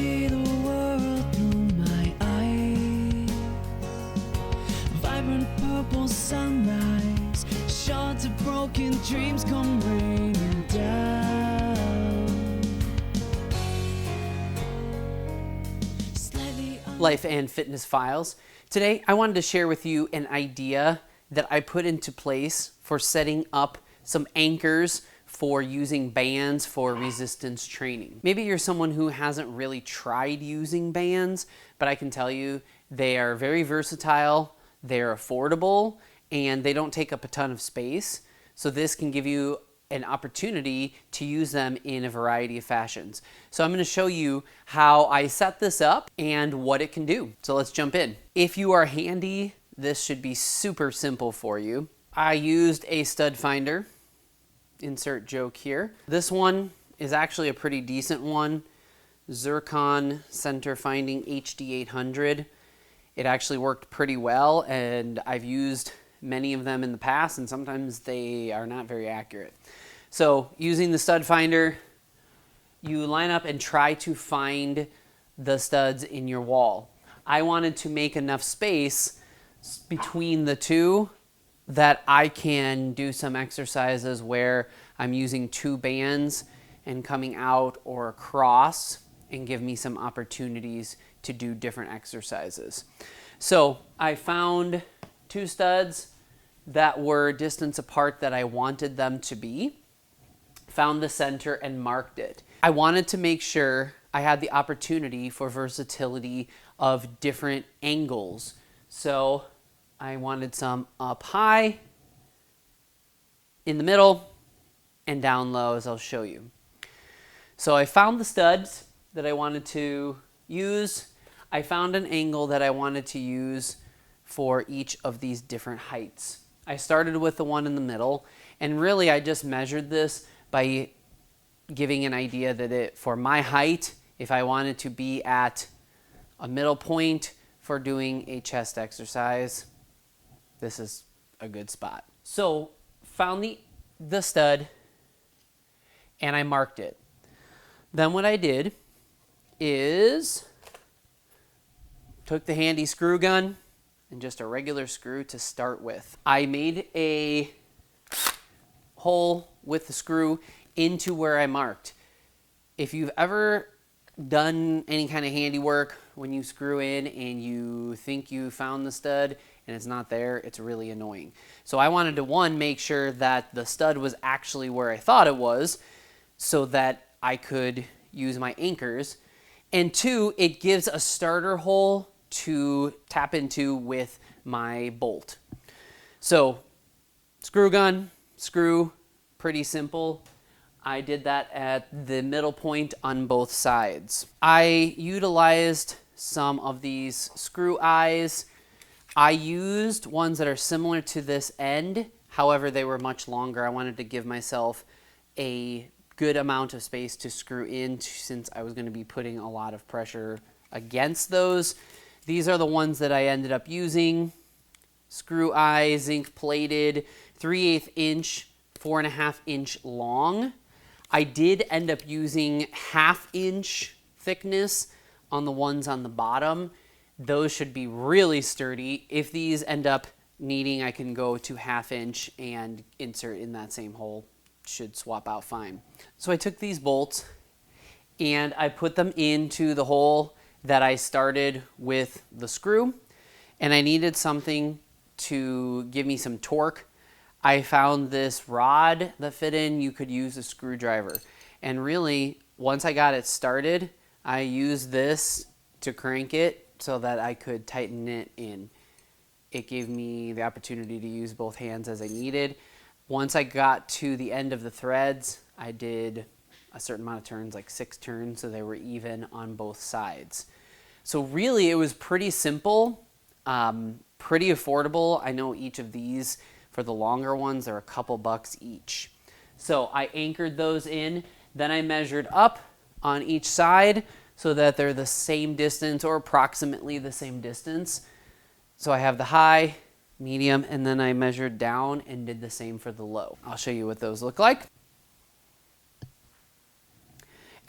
see the world through my eyes. Vibrant purple sunrise, shards of broken dreams come raining down. Life and Fitness Files. Today I wanted to share with you an idea that I put into place for setting up some anchors for using bands for resistance training. Maybe you're someone who hasn't really tried using bands, but I can tell you they are very versatile, they're affordable, and they don't take up a ton of space. So this can give you an opportunity to use them in a variety of fashions. So I'm going to show you how I set this up and what it can do. So let's jump in. If you are handy, this should be super simple for you. I used a stud finder. Insert joke here. This one is actually a pretty decent one. Zircon Center Finding HD 800. It actually worked pretty well, and I've used many of them in the past, and sometimes they are not very accurate. So using the stud finder, you line up and try to find the studs in your wall. I wanted to make enough space between the two that I can do some exercises where I'm using two bands and coming out or across, and give me some opportunities to do different exercises. So I found two studs that were distance apart that I wanted them to be, found the center and marked it. I wanted to make sure I had the opportunity for versatility of different angles. So I wanted some up high, in the middle, and down low, as I'll show you. So I found the studs that I wanted to use. I found an angle that I wanted to use for each of these different heights. I started with the one in the middle, and really I just measured this by giving an idea that for my height, if I wanted to be at a middle point for doing a chest exercise, this is a good spot. So found the stud and I marked it. Then what I did is took the handy screw gun and just a regular screw to start with. I made a hole with the screw into where I marked. If you've ever done any kind of handiwork, when you screw in and you think you found the stud and it's not there, it's really annoying. So I wanted to, one, make sure that the stud was actually where I thought it was so that I could use my anchors. And two, it gives a starter hole to tap into with my bolt. So screw gun, screw, pretty simple. I did that at the middle point on both sides. I utilized some of these screw eyes. I used ones that are similar to this end. However, they were much longer. I wanted to give myself a good amount of space to screw in since I was going to be putting a lot of pressure against those. These are the ones that I ended up using. Screw eye, zinc plated, 3/8 inch, 4.5 inch long. I did end up using 1/2 inch thickness on the ones on the bottom. Those should be really sturdy. If these end up needing, I can go to 1/2 inch and insert in that same hole. Should swap out fine. So I took these bolts and I put them into the hole that I started with the screw, and I needed something to give me some torque. I found this rod that fit in. You could use a screwdriver, and really once I got it started, I used this to crank it so that I could tighten it in. It gave me the opportunity to use both hands as I needed. Once I got to the end of the threads, I did a certain amount of turns, like 6 turns, so they were even on both sides. So really it was pretty simple, pretty affordable. I know each of these, for the longer ones, they're a couple bucks each. So I anchored those in, then I measured up on each side so that they're the same distance or approximately the same distance. So I have the high, medium, and then I measured down and did the same for the low. I'll show you what those look like.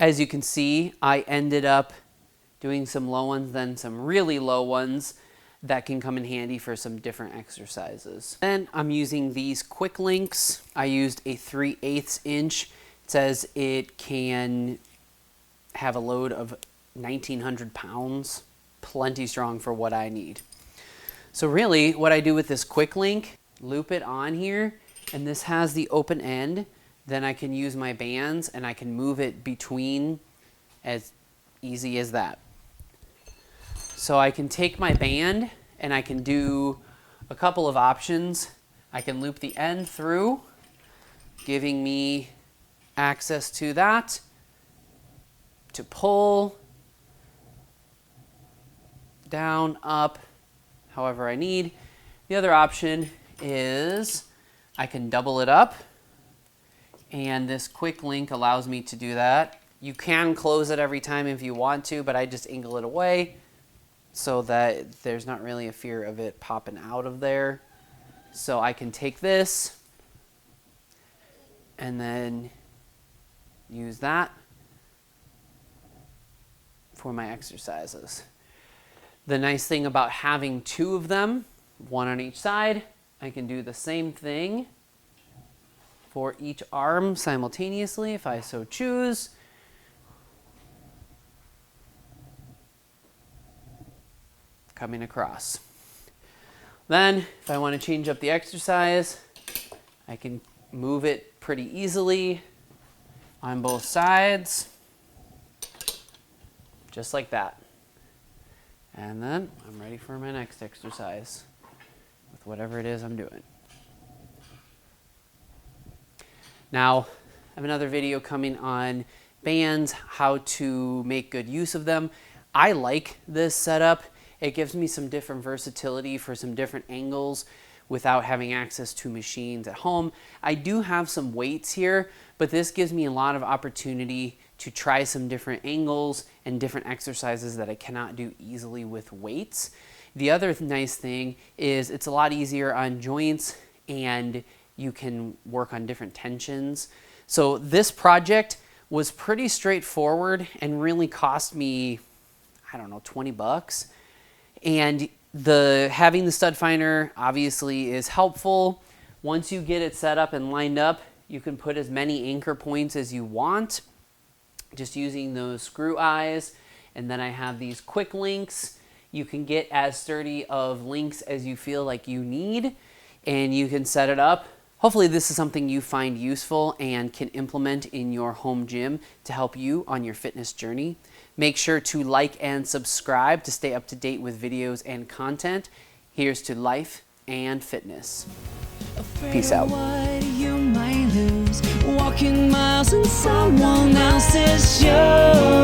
As you can see, I ended up doing some low ones, then some really low ones that can come in handy for some different exercises. Then I'm using these quick links. I used a 3/8 inch. It says it can have a load of 1,900 pounds. Plenty strong for what I need. So really what I do with this quick link, loop it on here, and this has the open end. Then I can use my bands and I can move it between as easy as that. So I can take my band and I can do a couple of options. I can loop the end through, giving me access to that, to pull, down, up, however I need. The other option is I can double it up, and this quick link allows me to do that. You can close it every time if you want to, but I just angle it away so that there's not really a fear of it popping out of there. So I can take this and then use that for my exercises. The nice thing about having two of them, one on each side, I can do the same thing for each arm simultaneously if I so choose. Coming across. Then, if I want to change up the exercise, I can move it pretty easily on both sides, just like that. And then I'm ready for my next exercise with whatever it is I'm doing. Now, I have another video coming on bands, how to make good use of them. I like this setup. It gives me some different versatility for some different angles without having access to machines at home. I do have some weights here, but this gives me a lot of opportunity to try some different angles and different exercises that I cannot do easily with weights. The other nice thing is it's a lot easier on joints and you can work on different tensions. So this project was pretty straightforward and really cost me, I don't know, 20 bucks. And having the stud finder obviously is helpful. Once you get it set up and lined up, you can put as many anchor points as you want, just using those screw eyes. And then I have these quick links. You can get as sturdy of links as you feel like you need, and you can set it up. Hopefully this is something you find useful and can implement in your home gym to help you on your fitness journey. Make sure to like and subscribe to stay up to date with videos and content. Here's to life and fitness. Peace out. What you might lose, walking miles in someone else's shoes.